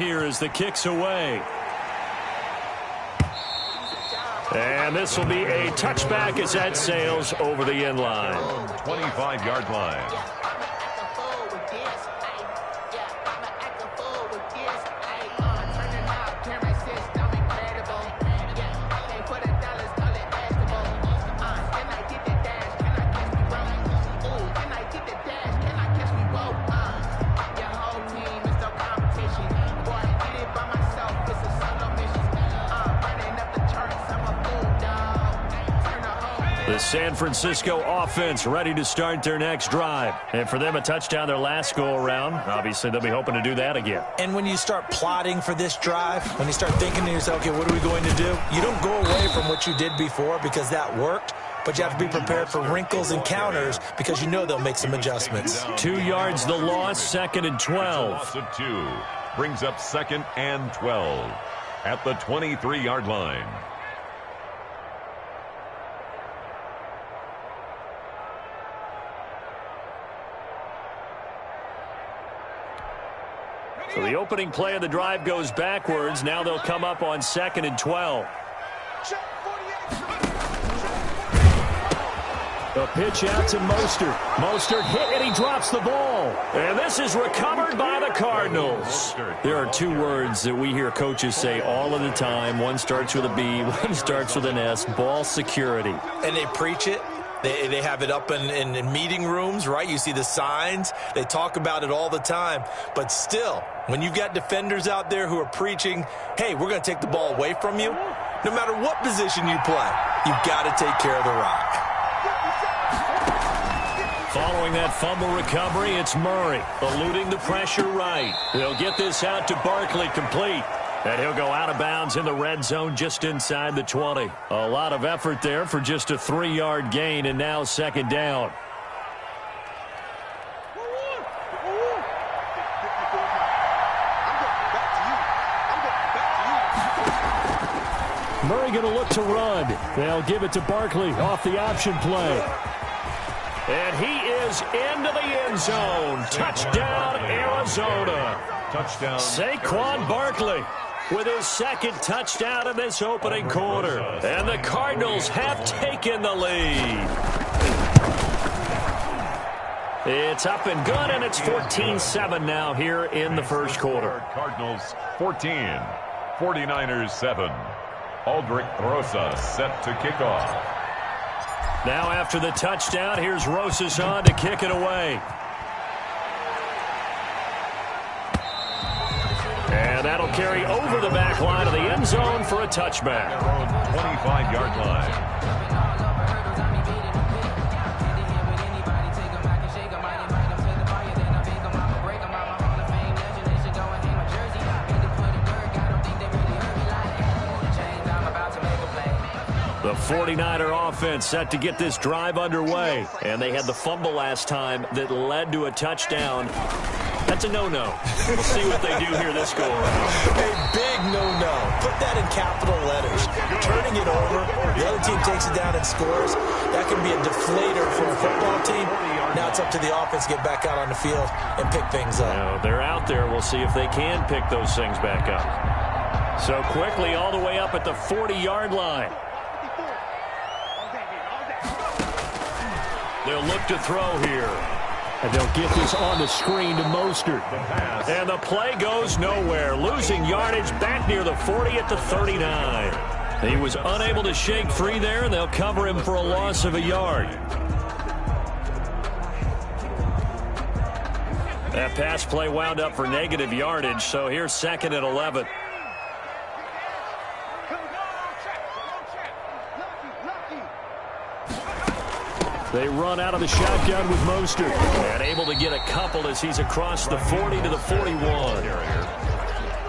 Here as the kick's away. And this will be a touchback as that sails over the end line. 25-yard line. The San Francisco offense ready to start their next drive. And for them, a touchdown their last go-around. Obviously, they'll be hoping to do that again. And when you start plotting for this drive, when you start thinking to yourself, okay, what are we going to do? You don't go away from what you did before because that worked, but you have to be prepared for wrinkles and counters because you know they'll make some adjustments. 2 yards the loss, 2nd and 12. Loss of 2 brings up 2nd and 12 at the 23-yard line. So the opening play of the drive goes backwards. Now they'll come up on 2nd and 12. The pitch out to Mostert. Mostert hit and he drops the ball. And this is recovered by the Cardinals. There are 2 words that we hear coaches say all of the time. One starts with a B, one starts with an S. Ball security. And they preach it. They have it up in meeting rooms, right? You see the signs. They talk about it all the time. But still, when you've got defenders out there who are preaching, hey, we're going to take the ball away from you, no matter what position you play, you've got to take care of the rock. Following that fumble recovery, it's Murray eluding the pressure right. They'll get this out to Barkley, complete. And he'll go out of bounds in the red zone just inside the 20. A lot of effort there for just a 3-yard gain, and now 2nd down. Murray going to look to run. They'll give it to Barkley off the option play. And he is into the end zone. Touchdown, Arizona. Touchdown. Saquon Barkley with his 2nd touchdown in this opening quarter. And the Cardinals have taken the lead. It's up and good, and it's 14-7 now here in the first quarter. Cardinals 14, 49ers 7. Aldrich Rosa set to kick off. Now after the touchdown, here's Rosas on to kick it away. And that'll carry over the back line of the end zone for a touchback. 25-yard line. The 49er offense set to get this drive underway. And they had the fumble last time that led to a touchdown. That's a no-no. We'll see what they do here this go-around. A big no-no. Put that in capital letters. Turning it over, the other team takes it down and scores. That can be a deflator for a football team. Now it's up to the offense to get back out on the field and pick things up. Now, they're out there. We'll see if they can pick those things back up. So quickly all the way up at the 40-yard line. They'll look to throw here. And they'll get this on the screen to Mostert. And the play goes nowhere. Losing yardage back near the 40 at the 39. He was unable to shake free there, and they'll cover him for a loss of a yard. That pass play wound up for negative yardage, so here's 2nd and 11. They run out of the shotgun with Mostert. And able to get a couple as he's across the 40 to the 41.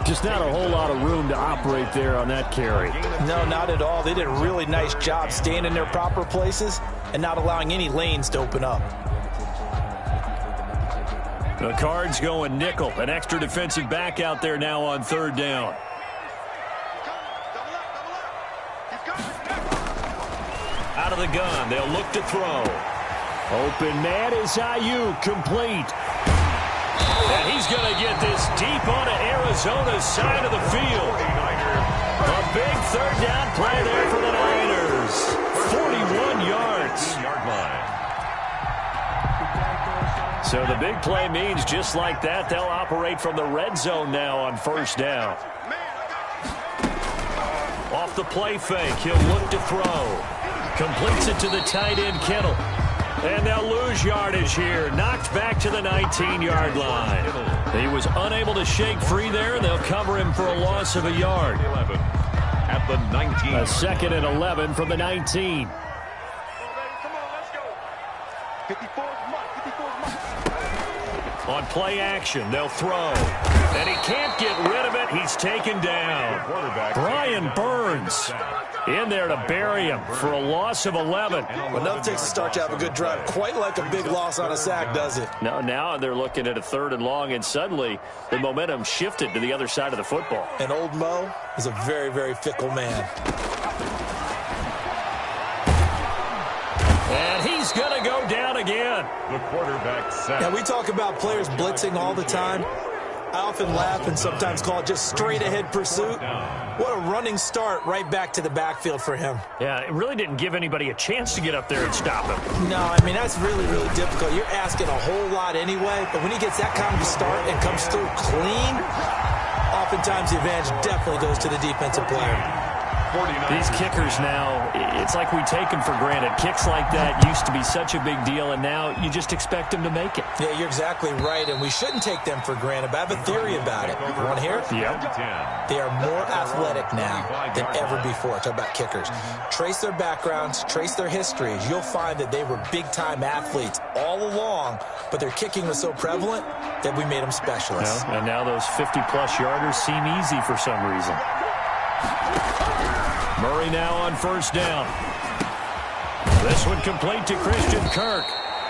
Just not a whole lot of room to operate there on that carry. No, not at all. They did a really nice job staying in their proper places and not allowing any lanes to open up. The Cards going nickel. An extra defensive back out there now on 3rd down. Out of the gun, they'll look to throw. Open man is Ayuk, complete. And he's going to get this deep onto Arizona's side of the field. A big third down play there for the Niners. 41 yards. So the big play means just like that, they'll operate from the red zone now on first down. Off the play fake, he'll look to throw. Completes it to the tight end, Kittle. And they'll lose yardage here. Knocked back to the 19-yard line. He was unable to shake free there. They'll cover him for a loss of a yard. At the 19. A second and 11 from the 19. On play action, they'll throw. And he can't get rid of it. He's taken down. Brian Burns in there to bury him for a loss of 11. Well, nothing takes a start to have a good drive. Quite like a big loss on a sack, does it? Now they're looking at a third and long, and suddenly the momentum shifted to the other side of the football. And old Mo is a very, very fickle man. And he's going to go down again. The quarterback sack. Now, we talk about players blitzing all the time. I often laugh and sometimes call it just straight-ahead pursuit. What a running start right back to the backfield for him. Yeah, it really didn't give anybody a chance to get up there and stop him. No, I mean, that's really, really difficult. You're asking a whole lot anyway, but when he gets that kind of a start and comes through clean, oftentimes the advantage definitely goes to the defensive player. These kickers now, it's like we take them for granted. Kicks like that used to be such a big deal, and now you just expect them to make it. Yeah, you're exactly right, and we shouldn't take them for granted, but I have a theory about it. You want to hear it? Yeah. They are more athletic now than ever before. Talk about kickers. Trace their backgrounds, trace their histories. You'll find that they were big-time athletes all along, but their kicking was so prevalent that we made them specialists. And now those 50-plus yarders seem easy for some reason. Murray now on first down. This one complete to Christian Kirk.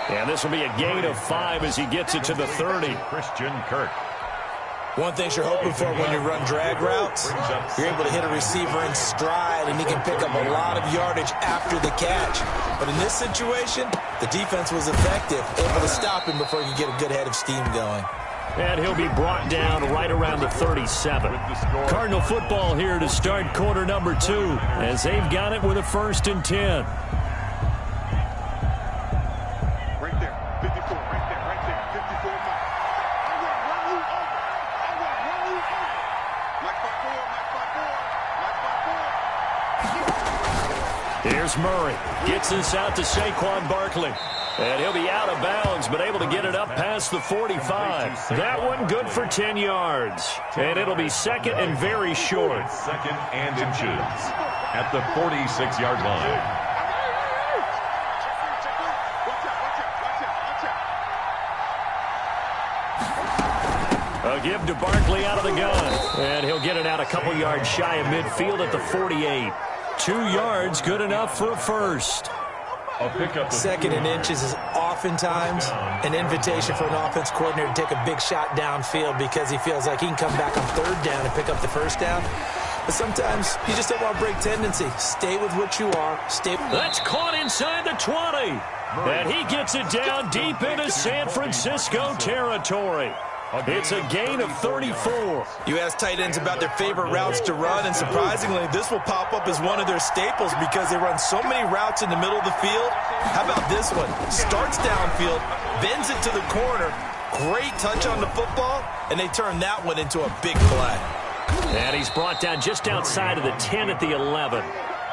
And this will be a gain of 5 as he gets it to the 30. Christian Kirk. One thing you're hoping for when you run drag routes, you're able to hit a receiver in stride, and he can pick up a lot of yardage after the catch. But in this situation, the defense was effective, able to stop him before he could get a good head of steam going. And he'll be brought down right around the 37. Cardinal football here to start quarter number 2 as they've got it with a 1st and 10. Right there, 54, right there, 54. Here's Murray. Gets this out to Saquon Barkley. And he'll be out of bounds, but able to get it up past the 45. That one good for 10 yards. And it'll be second and very short. Second and inches at the 46-yard line. A give to Barkley out of the gun. And he'll get it out a couple yards shy of midfield at the 48. 2 yards, good enough for a first. Second and inches is oftentimes an invitation for an offense coordinator to take a big shot downfield because he feels like he can come back on third down and pick up the first down. But sometimes you just don't want to break tendency. Stay with what you are. That's caught inside the 20. And he gets it down deep into San Francisco territory. It's a gain of 34. You ask tight ends about their favorite routes to run, and surprisingly, this will pop up as one of their staples because they run so many routes in the middle of the field. How about this one? Starts downfield, bends it to the corner, great touch on the football, and they turn that one into a big play. And he's brought down just outside of the 10 at the 11.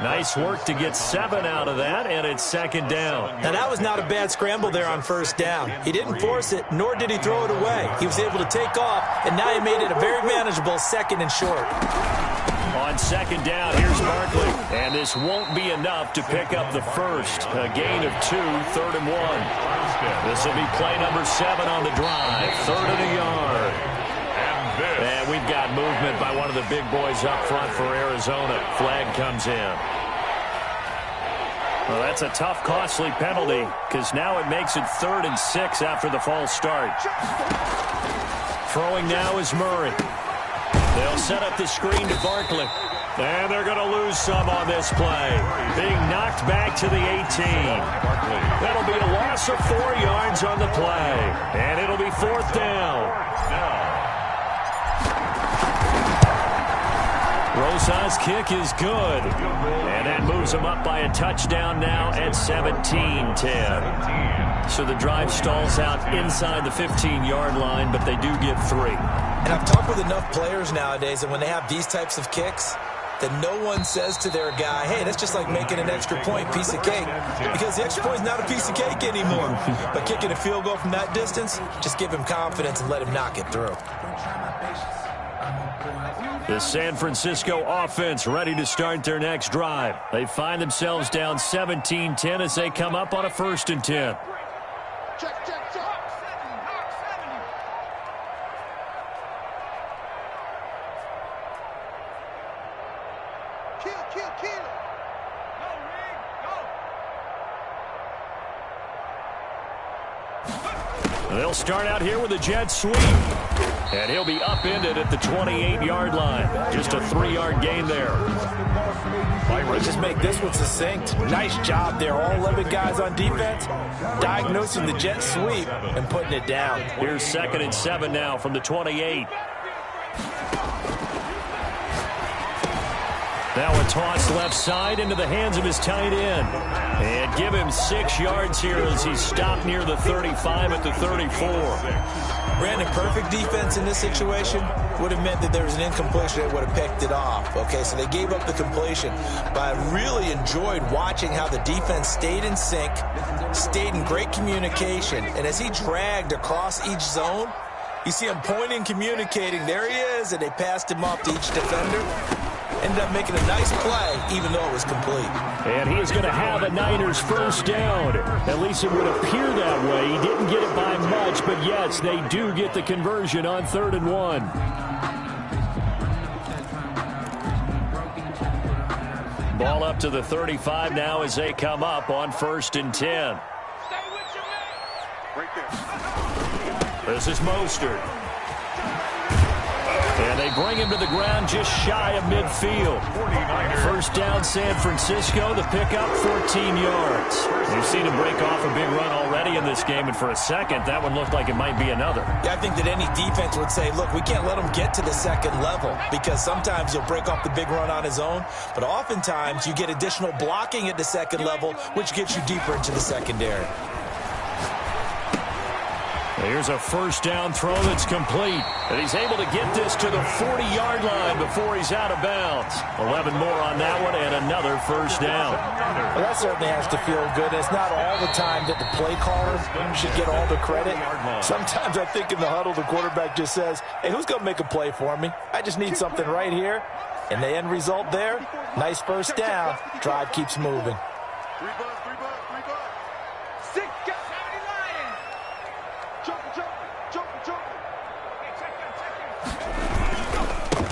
Nice work to get 7 out of that, and it's second down. Now, that was not a bad scramble there on first down. He didn't force it, nor did he throw it away. He was able to take off, and now he made it a very manageable second and short. On second down, here's Barkley. And this won't be enough to pick up the first. A gain of 2, 3rd and 1. This will be play number 7 on the drive. 3rd and a yard. And we've got movement by one of the big boys up front for Arizona. Flag comes in. Well, that's a tough, costly penalty because now it makes it 3rd and 6 after the false start. Throwing now is Murray. They'll set up the screen to Barkley. And they're going to lose some on this play. Being knocked back to the 18. That'll be a loss of 4 yards on the play. And it'll be 4th down. Rosa's kick is good. And that moves them up by a touchdown now at 17-10. So the drive stalls out inside the 15-yard line, but they do get 3. And I've talked with enough players nowadays, and when they have these types of kicks, that no one says to their guy, hey, that's just like making an extra point, piece of cake. Because the extra point is not a piece of cake anymore. But kicking a field goal from that distance, just give him confidence and let him knock it through. The San Francisco offense ready to start their next drive. They find themselves down 17-10 as they come up on a 1st and 10. Check, check, check. Kill, kill, kill. Go, Reed, go. They'll start out here with a jet sweep. And he'll be upended at the 28-yard line. Just a 3-yard gain there. Let's just make this one succinct. Nice job there. All 11 guys on defense diagnosing the jet sweep and putting it down. Here's 2nd and 7 now from the 28. Now a toss left side into the hands of his tight end. And give him 6 yards here as he's stopped near the 35 at the 34. Brandon, perfect defense in this situation would have meant that there was an incompletion that would have picked it off. Okay, so they gave up the completion. But I really enjoyed watching how the defense stayed in sync, stayed in great communication, and as he dragged across each zone, you see him pointing, communicating. There he is, and they passed him off to each defender. Ended up making a nice play, even though it was complete. And he is going to have a Niners 1st down. At least it would appear that way. He didn't get it by much, but yes, they do get the conversion on 3rd and 1. Ball up to the 35 now as they come up on 1st and 10. Right there. This is Mostert. And they bring him to the ground just shy of midfield. 1st down, San Francisco. The pickup, 14 yards. We've seen him break off a big run already in this game, and for a second, that one looked like it might be another. Yeah, I think that any defense would say, look, we can't let him get to the 2nd level because sometimes he'll break off the big run on his own, but oftentimes you get additional blocking at the 2nd level, which gets you deeper into the secondary. Here's a 1st down throw that's complete. And he's able to get this to the 40-yard line before he's out of bounds. 11 more on that one and another 1st down. Well, that certainly has to feel good. It's not all the time that the play caller should get all the credit. Sometimes I think in the huddle, the quarterback just says, hey, who's going to make a play for me? I just need something right here. And the end result there, nice 1st down. Drive keeps moving. 3 bucks, 3 bucks, 3 bucks. 6 got 70 Lions. Jumping.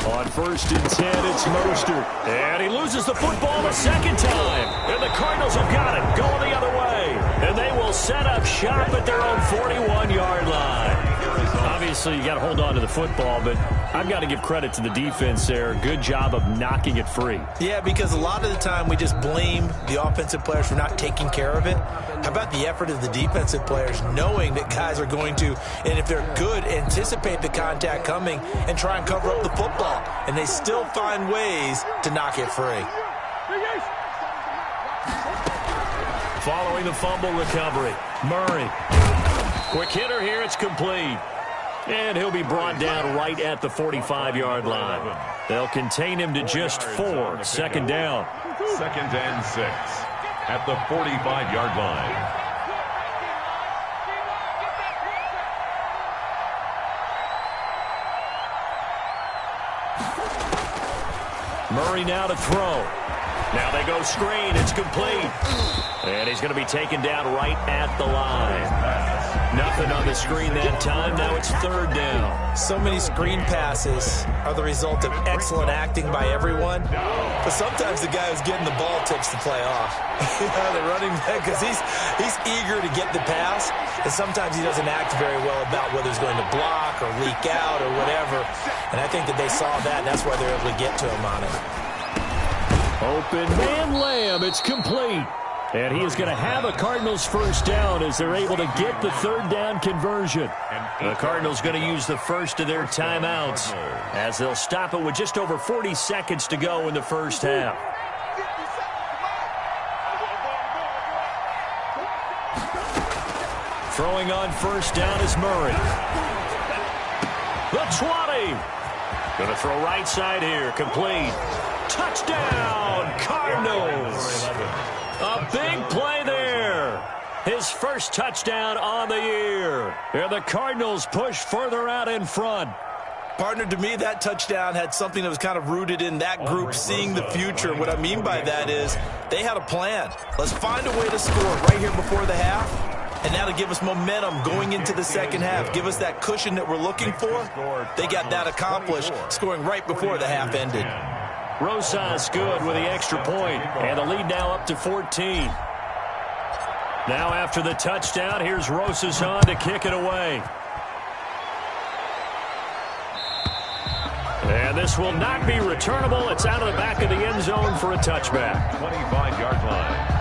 On 1st and 10, it's Mostert. And he loses the football a 2nd time. And the Cardinals have got it, going the other way. And they will set up shop at their own 41-yard line. Obviously, you got to hold on to the football, but I've got to give credit to the defense there. Good job of knocking it free. Yeah, because a lot of the time we just blame the offensive players for not taking care of it. How about the effort of the defensive players knowing that guys are going to, and if they're good, anticipate the contact coming and try and cover up the football. And they still find ways to knock it free. Following the fumble recovery, Murray. Quick hitter here, it's complete. And he'll be brought down right at the 45-yard line. They'll contain him to just 4. 2nd down. 2nd and 6 at the 45-yard line. Murray now to throw. Now they go screen. It's complete. And he's going to be taken down right at the line. Nothing on the screen that time. Now it's 3rd down. So many screen passes are the result of excellent acting by everyone. But sometimes the guy who's getting the ball tips the play off. The running back, because he's eager to get the pass. And sometimes he doesn't act very well about whether he's going to block or leak out or whatever. And I think that they saw that, and that's why they're able to get to him on it. Open man Lamb. It's complete. And he is going to have a Cardinals first down as they're able to get the third down conversion. The Cardinals going to use the first of their timeouts as they'll stop it with just over 40 seconds to go in the first half. Throwing on first down is Murray. The 20. Going to throw right side here. Complete. Touchdown, Cardinals. A big play there. His first touchdown on the year. And the Cardinals push further out in front. Partner, to me, that touchdown had something that was kind of rooted in that group seeing the future. And what I mean by that is they had a plan. Let's find a way to score right here before the half. And that'll give us momentum going into the second half. Give us that cushion that we're looking for. They got that accomplished, scoring right before the half ended. Rosas good with the extra point, and the lead now up to 14. Now after the touchdown, here's Rosas on to kick it away. And this will not be returnable. It's out of the back of the end zone for a touchback. 25-yard line.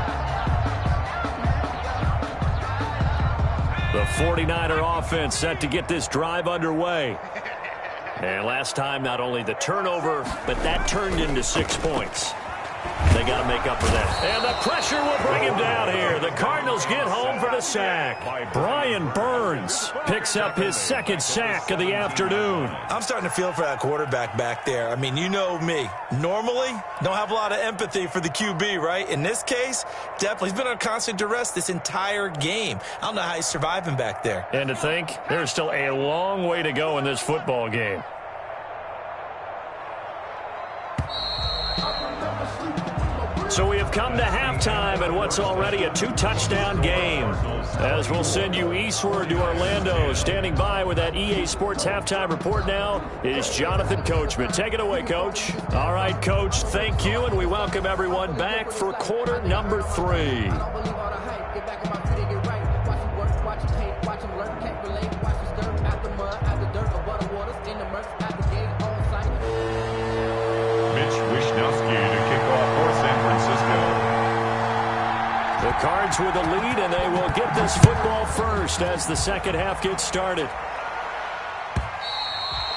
The 49er offense set to get this drive underway. And last time, not only the turnover, but that turned into 6 points. They got to make up for that. And the pressure will bring him down here. The Cardinals get home for the sack. Brian Burns picks up his second sack of the afternoon. I'm starting to feel for that quarterback back there. I mean, you know me. Normally, don't have a lot of empathy for the QB, right? In this case, definitely. He's been on constant duress this entire game. I don't know how he's surviving back there. And to think, there's still a long way to go in this football game. So we have come to halftime and what's already a 2-touchdown game. As we'll send you eastward to Orlando. Standing by with that EA Sports halftime report now is Jonathan Coachman. Take it away, Coach. All right, Coach, thank you, and we welcome everyone back for quarter number 3. Cards with the lead, and they will get this football first as the second half gets started.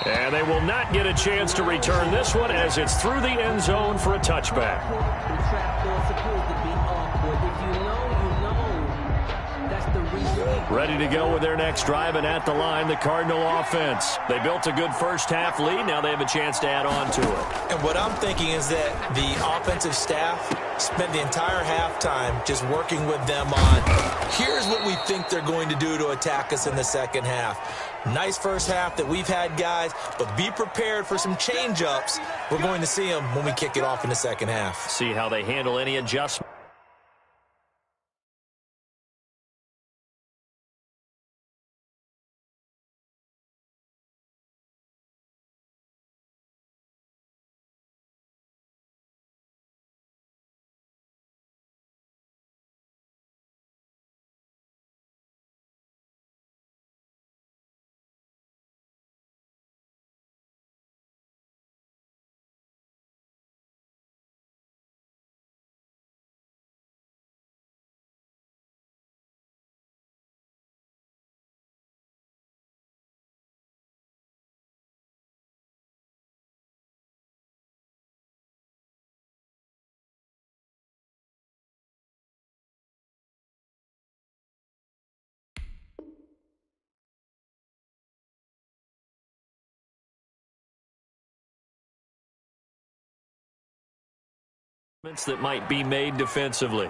And they will not get a chance to return this one as it's through the end zone for a touchback. Ready to go with their next drive, and at the line, the Cardinal offense. They built a good first half lead. Now they have a chance to add on to it. And what I'm thinking is that the offensive staff spent the entire halftime just working with them on, here's what we think they're going to do to attack us in the second half. Nice first half that we've had, guys, but be prepared for some change-ups. We're going to see them when we kick it off in the second half. See how they handle any adjustment. That might be made defensively.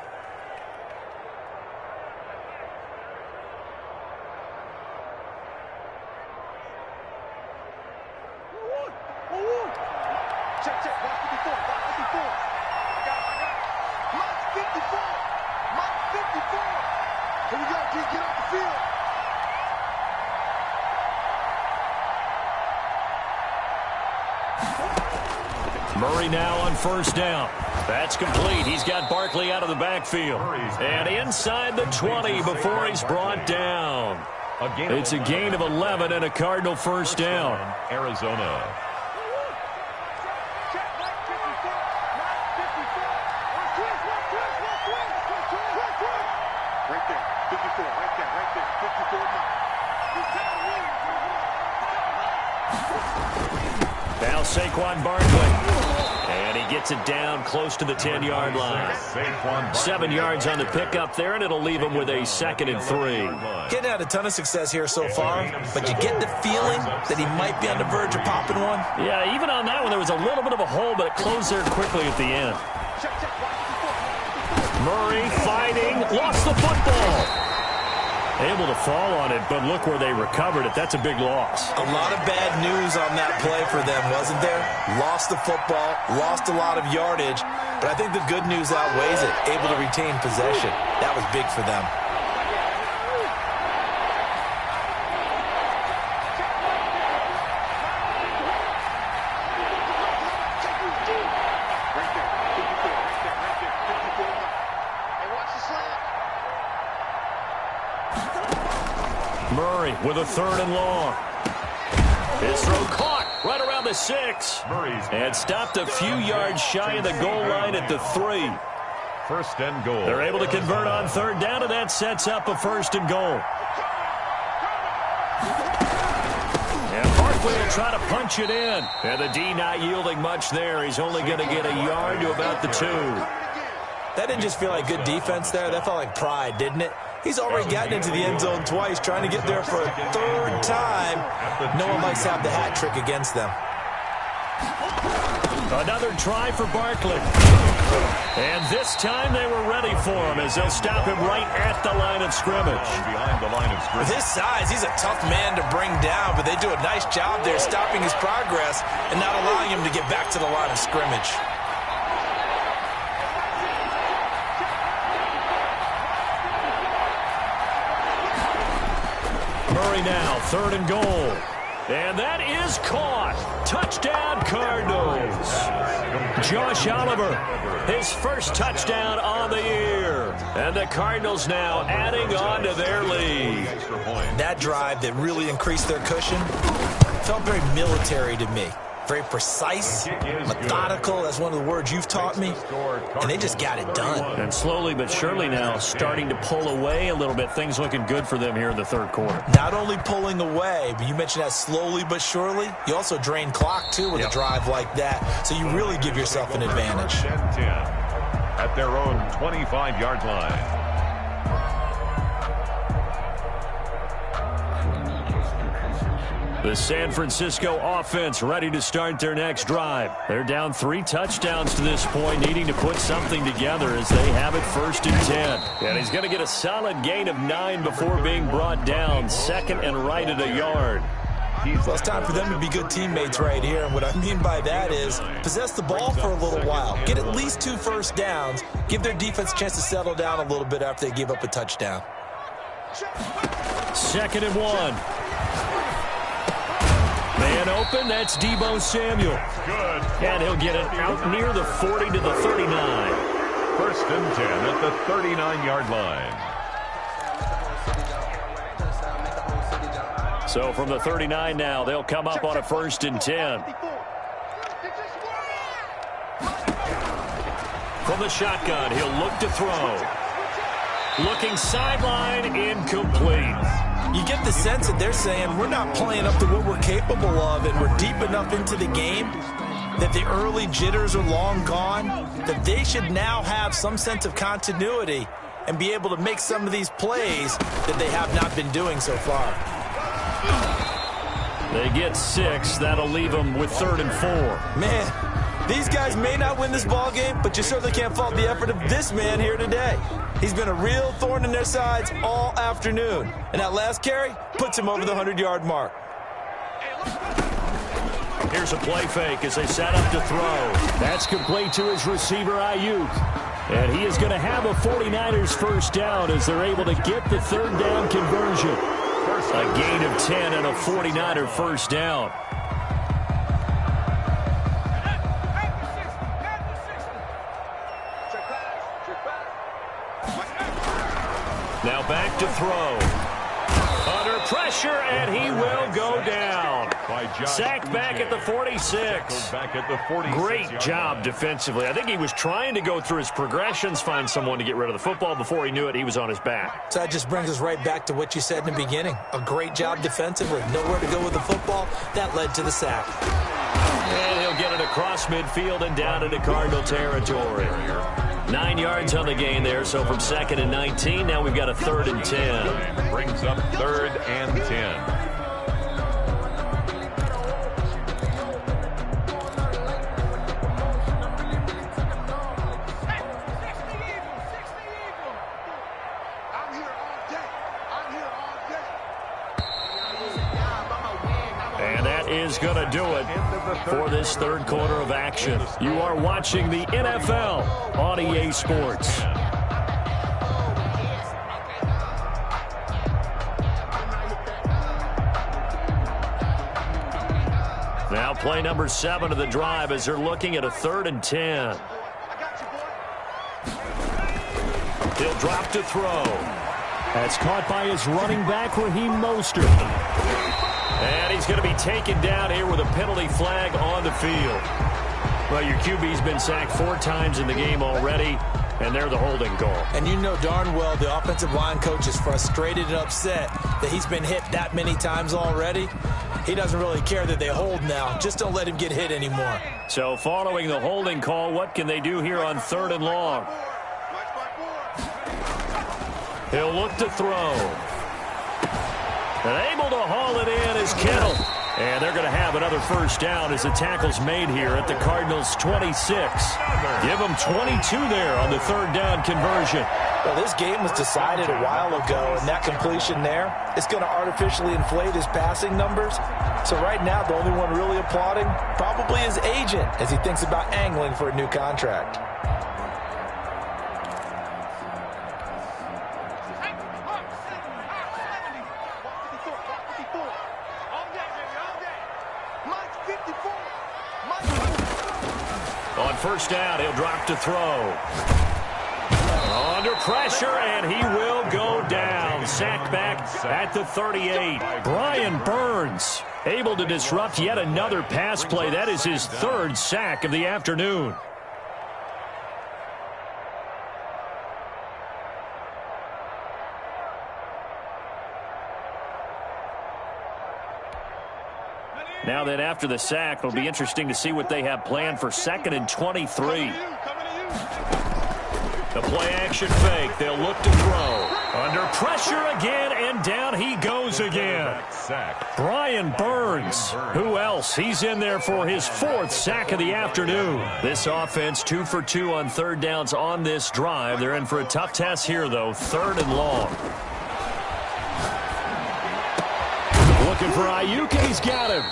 Check, check. Watch 54. Watch 54. I got it. Watch 54. Watch 54. Here we go. Get off the field. Murray now on first down. That's complete. He's got Barkley out of the backfield. And inside the 20 before he's brought down. It's a gain of 11 and a Cardinal first down. Arizona. Check, Mike 54. Mike 54. Saquon Barkley. And he gets it down close to the 10-yard line. 7 yards on the pickup there, and it'll leave him with a 2nd and 3. Getting had a ton of success here so far, but you get the feeling that he might be on the verge of popping one. Yeah, even on that one, there was a little bit of a hole, but it closed there quickly at the end. Murray fighting, lost the football. Able to fall on it, but look where they recovered it. That's a big loss. A lot of bad news on that play for them, wasn't there? Lost the football, lost a lot of yardage, but I think the good news outweighs it. Able to retain possession. That was big for them. Murray with a 3rd and long. His throw caught right around the 6. And stopped a few yards shy of the goal line at the 3. 1st and goal. They're able to convert on 3rd down, and that sets up a 1st and goal. And Barkley will try to punch it in. And the D not yielding much there. He's only going to get a yard to about the 2. That didn't just feel like good defense there. That felt like pride, didn't it? He's already gotten into the end zone twice, trying to get there for a 3rd time. No one likes to have the hat trick against them. Another try for Barkley. And this time they were ready for him as they'll stop him right at the line of scrimmage. Behind the line of scrimmage. With his size, he's a tough man to bring down, but they do a nice job there stopping his progress and not allowing him to get back to the line of scrimmage. Murray now, 3rd and goal. And that is caught. Touchdown, Cardinals. Josh Oliver, his first touchdown on the year. And the Cardinals now adding on to their lead. That drive that really increased their cushion felt very military to me. Very precise, methodical. That's one of the words you've taught me. And they just got it done. And slowly but surely now starting to pull away a little bit. Things looking good for them here in the 3rd quarter. Not only pulling away, but you mentioned that slowly but surely. You also drain clock, too, with a drive like that. So you really give yourself an advantage. 10-10 at their own 25-yard line. The San Francisco offense ready to start their next drive. They're down 3 touchdowns to this point, needing to put something together as they have it 1st and 10. And he's going to get a solid gain of 9 before being brought down, 2nd and right at a yard. Well, it's time for them to be good teammates right here. And what I mean by that is possess the ball for a little while. Get at least 2 first downs. Give their defense a chance to settle down a little bit after they give up a touchdown. 2nd and 1. Man open, that's Deebo Samuel. Good. And he'll get it out near the 40 to the 39. 1st and 10 at the 39-yard line. So from the 39 now, they'll come up on a 1st and 10. From the shotgun, he'll look to throw. Looking sideline, incomplete. You get the sense that they're saying we're not playing up to what we're capable of, and we're deep enough into the game that the early jitters are long gone, that they should now have some sense of continuity and be able to make some of these plays that they have not been doing so far. They get 6. That'll leave them with 3rd and 4. Man, these guys may not win this ball game, but you certainly can't fault the effort of this man here today. He's been a real thorn in their sides all afternoon. And that last carry puts him over the 100-yard mark. Here's a play fake as they set up to throw. That's complete to his receiver, Ayuk. And he is going to have a 49ers first down as they're able to get the 3rd down conversion. A gain of 10 and a 49er first down. Now back to throw. Under pressure, and he will go down. Sacked back at the 46. Great job defensively. I think he was trying to go through his progressions, find someone to get rid of the football. Before he knew it, he was on his back. So that just brings us right back to what you said in the beginning. A great job defensively. Nowhere to go with the football. That led to the sack. And he'll get across midfield and down into Cardinal territory. 9 yards on the gain there, so from 2nd and 19, now we've got a 3rd and 10. Brings up 3rd and 10. Is going to do it for this 3rd quarter of action. You are watching the NFL on EA Sports. Now play number 7 of the drive as they're looking at a 3rd and 10. He'll drop to throw. That's caught by his running back, Raheem Mostert. And he's going to be taken down here with a penalty flag on the field. Well, your QB's been sacked 4 times in the game already, and they're the holding call. And you know darn well the offensive line coach is frustrated and upset that he's been hit that many times already. He doesn't really care that they hold now. Just don't let him get hit anymore. So following the holding call, what can they do here on 3rd and long? He'll look to throw. And able to haul it in is Kittle. And they're going to have another first down as the tackle's made here at the Cardinals' 26. Give them 22 there on the 3rd down conversion. Well, this game was decided a while ago, and that completion there is going to artificially inflate his passing numbers. So right now, the only one really applauding probably his agent as he thinks about angling for a new contract. On first down, he'll drop to throw. Under pressure, and he will go down. Sacked back at the 38. Brian Burns able to disrupt yet another pass play. That is his 3rd sack of the afternoon. Now that after the sack, it'll be interesting to see what they have planned for 2nd and 23. The play action fake. They'll look to throw. Under pressure again, and down he goes again. Brian Burns. Who else? He's in there for his 4th sack of the afternoon. This offense 2 for 2 on 3rd downs on this drive. They're in for a tough test here, though. 3rd and long. Looking for Ayuk, and he's got him.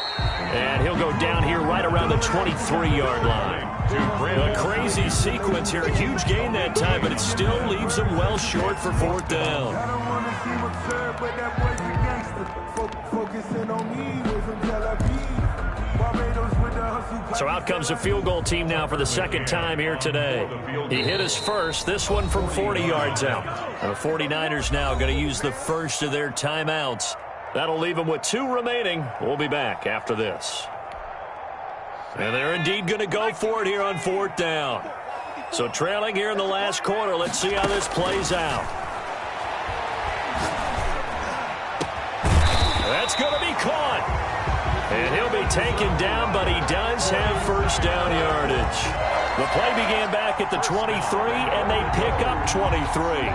And he'll go down here right around the 23-yard line. A crazy sequence here. A huge gain that time, but it still leaves him well short for 4th down. So out comes a field goal team now for the 2nd time here today. He hit his first, this one from 40 yards out. And the 49ers now going to use the first of their timeouts. That'll leave them with 2 remaining. We'll be back after this. And they're indeed going to go for it here on 4th down. So trailing here in the last quarter. Let's see how this plays out. That's going to be caught. And he'll be taken down, but he does have first down yardage. The play began back at the 23, and they pick up 23.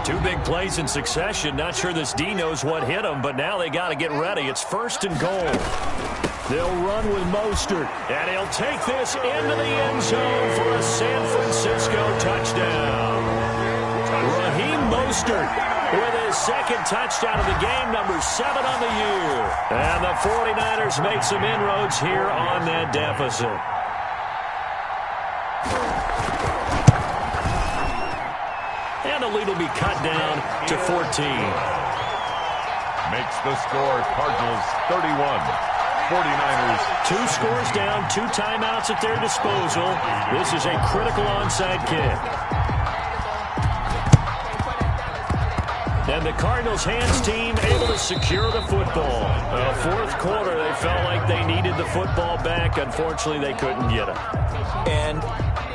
2 big plays in succession. Not sure this D knows what hit him, but now they got to get ready. It's 1st and goal. They'll run with Mostert, and he'll take this into the end zone for a San Francisco touchdown. Raheem Mostert with his 2nd touchdown of the game, number 7 on the year. And the 49ers make some inroads here on that deficit. And the lead will be cut down to 14. Makes the score Cardinals 31. 49ers. 2 scores down, 2 timeouts at their disposal. This is a critical onside kick. And the Cardinals hands team able to secure the football. 4th quarter, they felt like they needed the football back. Unfortunately, they couldn't get it. And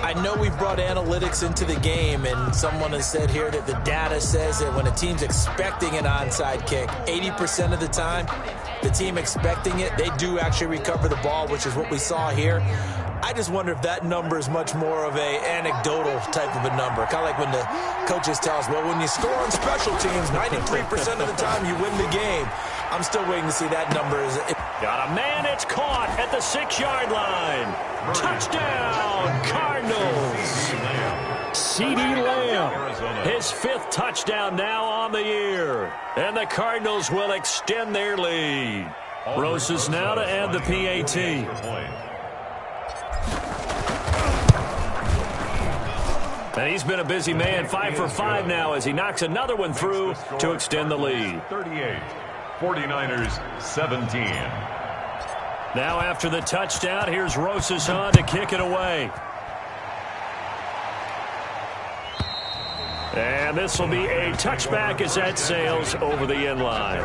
I know we've brought analytics into the game, and someone has said here that the data says that when a team's expecting an onside kick, 80% of the time, the team expecting it, they do actually recover the ball, which is what we saw here. I just wonder if that number is much more of a anecdotal type of a number. Kind of like when the coaches tell us, well, when you score on special teams, 93% of the time you win the game. I'm still waiting to see that number. Got a man, it's caught at the 6-yard line. Touchdown, Cardinals. CeeDee Lamb, his 5th touchdown now on the year. And the Cardinals will extend their lead. Rosas now to add the PAT. And he's been a busy man, 5 for 5 now as he knocks another one through to extend the lead. 38, 49ers 17. Now after the touchdown, here's Rosas on to kick it away. And this will be a touchback as that sails over the end line.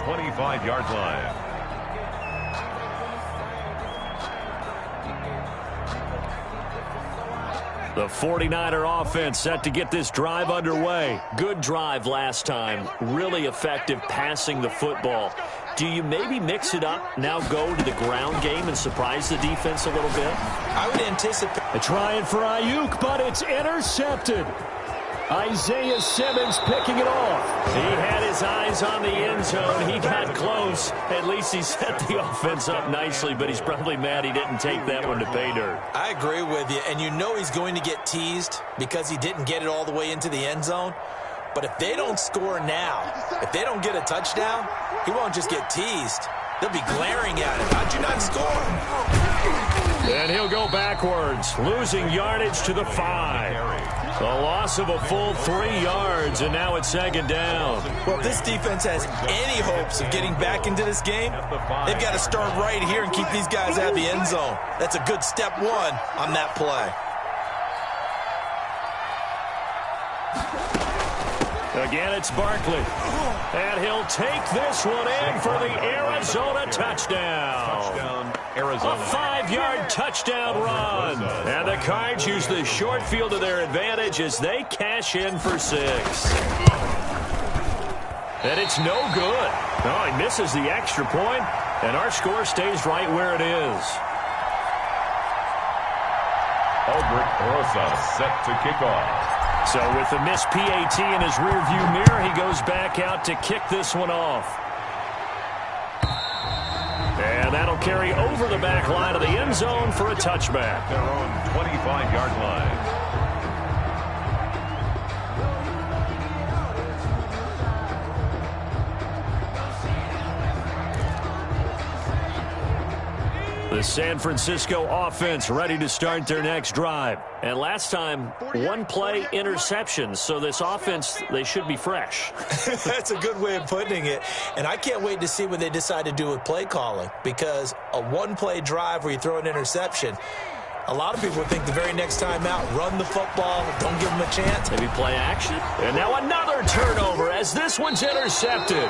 25-yard line. The 49er offense set to get this drive underway. Good drive last time. Really effective passing the football. Do you maybe mix it up, now go to the ground game and surprise the defense a little bit? I would anticipate. A try for Ayuk, but it's intercepted. Isaiah Simmons picking it off. He had his eyes on the end zone. He got close. At least he set the offense up nicely, but he's probably mad he didn't take that one to pay dirt. I agree with you, and you know he's going to get teased because he didn't get it all the way into the end zone. But if they don't score now, if they don't get a touchdown, he won't just get teased. They'll be glaring at him. How'd you not score? And he'll go backwards, losing yardage to the 5. A loss of a full 3 yards, and now it's 2nd down. Well, if this defense has any hopes of getting back into this game, they've got to start right here and keep these guys out of the end zone. That's a good step 1 on that play. Again, it's Barkley. And he'll take this one in for the Arizona touchdown. Arizona. A 5-yard touchdown run. And the Cards use the short field to their advantage as they cash in for 6. And it's no good. Oh, he misses the extra point, and our score stays right where it is. Aldrich Rosa set to kick off. So with the missed PAT in his rearview mirror, he goes back out to kick this one off. And that'll carry over the back line of the end zone for a touchback. Their own 25-yard line. The San Francisco offense ready to start their next drive. And last time, 1-play interception. So this offense, they should be fresh. That's a good way of putting it. And I can't wait to see what they decide to do with play calling. Because a 1-play drive where you throw an interception, a lot of people think the very next time out, run the football, don't give them a chance. Maybe play action. And now another turnover as this one's intercepted.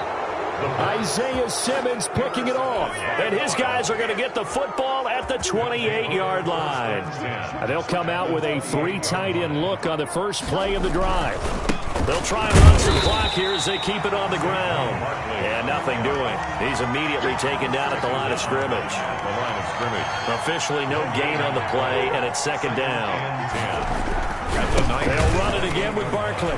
Isaiah Simmons picking it off. And his guys are going to get the football at the 28-yard line. And they'll come out with a 3 tight end look on the first play of the drive. They'll try and run some clock here as they keep it on the ground. And nothing doing. He's immediately taken down at the line of scrimmage. Officially no gain on the play, and it's 2nd down. They'll run it again with Barkley.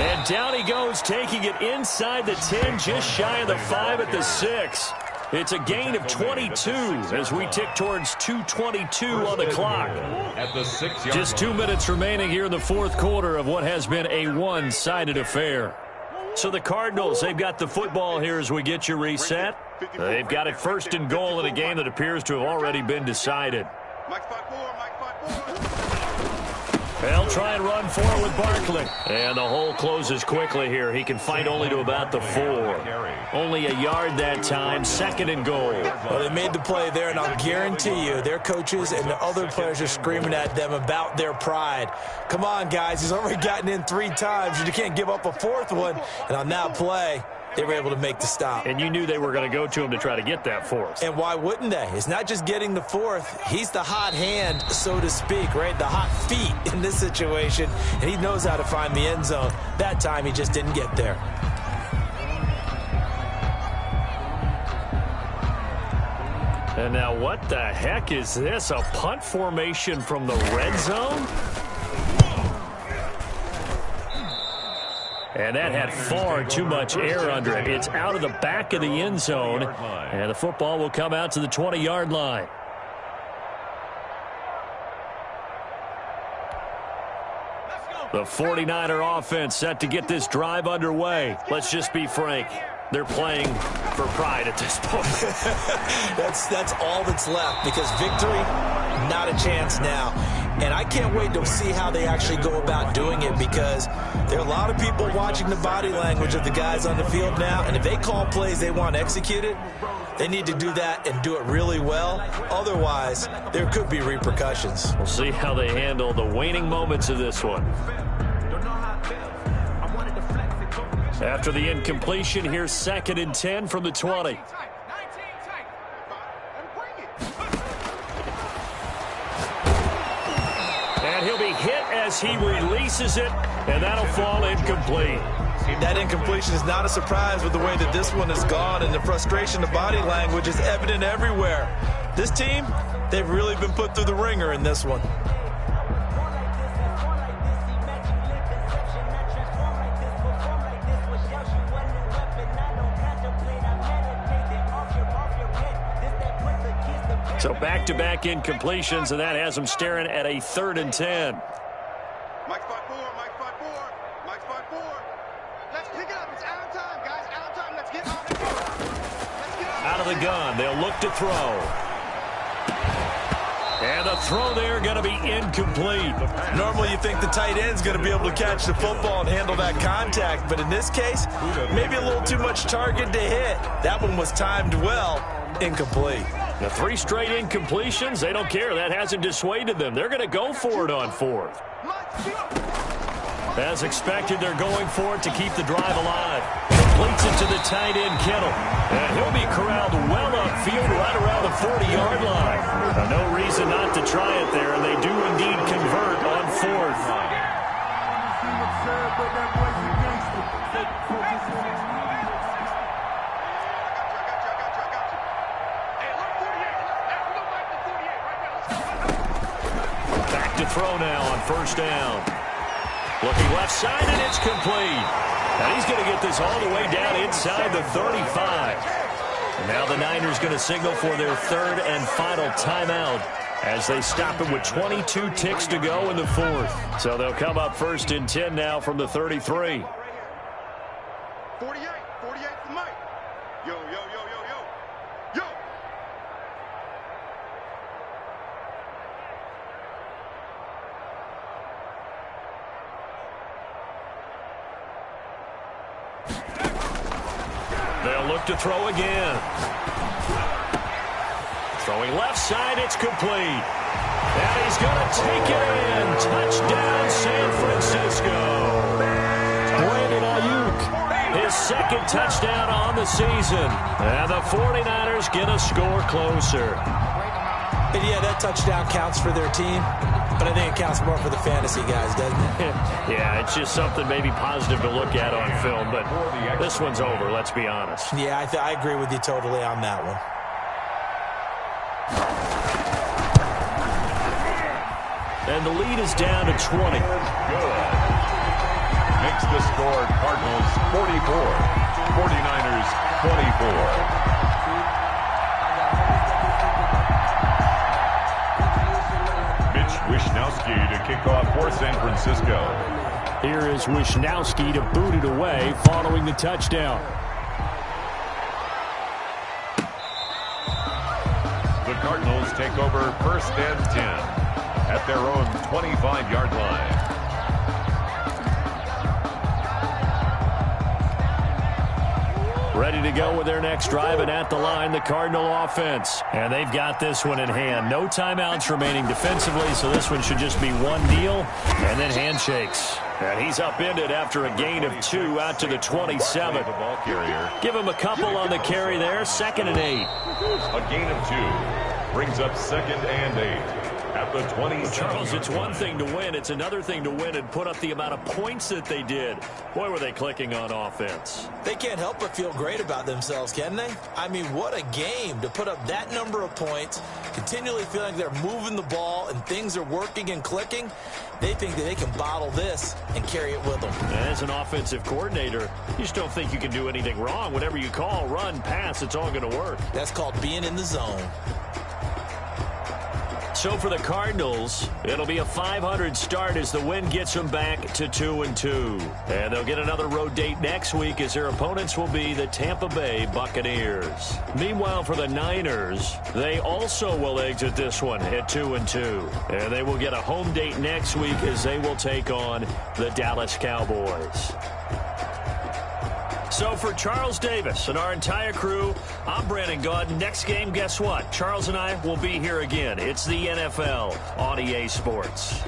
And down he goes, taking it inside the 10, just shy of the 5 at the 6. It's a gain of 22 as we tick towards 2:22 on the clock. Just 2 minutes remaining here in the 4th quarter of what has been a one-sided affair. So the Cardinals, they've got the football here as we get you reset. They've got it 1st and goal in a game that appears to have already been decided. They'll try and run forward with Barkley. And the hole closes quickly here. He can fight only to about the 4. Only a yard that time, 2nd and goal. Well, they made the play there, and I'll guarantee you their coaches and the other players are screaming at them about their pride. Come on, guys. He's already gotten in 3 times. You can't give up a 4th one. And on that play, they were able to make the stop. And you knew they were going to go to him to try to get that fourth. And why wouldn't they? It's not just getting the fourth. He's the hot hand, so to speak, right? The hot feet in this situation. And he knows how to find the end zone. That time, he just didn't get there. And now what the heck is this? A punt formation from the red zone? And that had far too much air under it. It's out of the back of the end zone. And the football will come out to the 20-yard line. The 49er offense set to get this drive underway. Let's just be frank. They're playing for pride at this point. That's all that's left, because victory, not a chance now. And I can't wait to see how they actually go about doing it, because there are a lot of people watching the body language of the guys on the field now, and if they call plays they want executed, they need to do that and do it really well. Otherwise, there could be repercussions. We'll see how they handle the waning moments of this one. After the incompletion, here's 2nd and 10 from the 20. And he'll be hit as he releases it, and that'll fall incomplete. That incompletion is not a surprise with the way that this one has gone, and the frustration, the body language is evident everywhere. This team, they've really been put through the ringer in this one. So back-to-back incompletions, and that has them staring at a 3rd and 10. Mike 5-4, Mike 5-4, Mike 5-4. Let's pick it up. It's out of time, guys. Out of time. Let's get on the field. Let's get on. Out of the gun, they'll look to throw. And the throw there going to be incomplete. Normally you think the tight end's going to be able to catch the football and handle that contact, but in this case, maybe a little too much target to hit. That one was timed well, incomplete. The 3 straight incompletions, they don't care. That hasn't dissuaded them. They're going to go for it on 4th. As expected, they're going for it to keep the drive alive. Completes it to the tight end, Kittle. And he'll be corralled well upfield right around the 40-yard line. No reason not to try it there, and they do indeed convert on 4th. Back to throw now on 1st down. Looking left side, and it's complete. And he's going to get this all the way down inside the 35. And now the Niners going to signal for their 3rd and final timeout as they stop it with 22 ticks to go in the 4th. So they'll come up 1st and 10 now from the 33. 48 for Mike. Yo, yo, yo, yo, yo. Yo. They'll look to throw again. Throwing left side, it's complete. And he's going to take it in. Touchdown, San Francisco. Brandon Ayuk, his 2nd touchdown on the season. And the 49ers get a score closer. And yeah, that touchdown counts for their team, but I think it counts more for the fantasy guys, doesn't it? Yeah, it's just something maybe positive to look at on film, but this one's over, let's be honest. Yeah, I agree with you totally on that one. And the lead is down to 20. Good. Makes the score Cardinals 44, 49ers 24. Wishnowski to kick off for San Francisco. Here is Wishnowski to boot it away following the touchdown. The Cardinals take over 1st and 10 at their own 25-yard line. Ready to go with their next drive, and at the line, the Cardinal offense. And they've got this one in hand. No timeouts remaining defensively, so this one should just be one kneel and then handshakes. And he's upended after a gain of 2 out to the 27. Give him a couple on the carry there, 2nd and 8. A gain of 2 brings up 2nd and 8. At the 27. Charles, it's one thing to win. It's another thing to win and put up the amount of points that they did. Boy, were they clicking on offense. They can't help but feel great about themselves, can they? I mean, what a game to put up that number of points, continually feeling they're moving the ball and things are working and clicking. They think that they can bottle this and carry it with them. As an offensive coordinator, you just don't think you can do anything wrong. Whatever you call, run, pass, it's all going to work. That's called being in the zone. So for the Cardinals, it'll be a 500 start as the win gets them back to 2-2. And they'll get another road date next week as their opponents will be the Tampa Bay Buccaneers. Meanwhile, for the Niners, they also will exit this one at 2-2. And they will get a home date next week as they will take on the Dallas Cowboys. So for Charles Davis and our entire crew, I'm Brandon Gaudin. Next game, guess what? Charles and I will be here again. It's the NFL on EA Sports.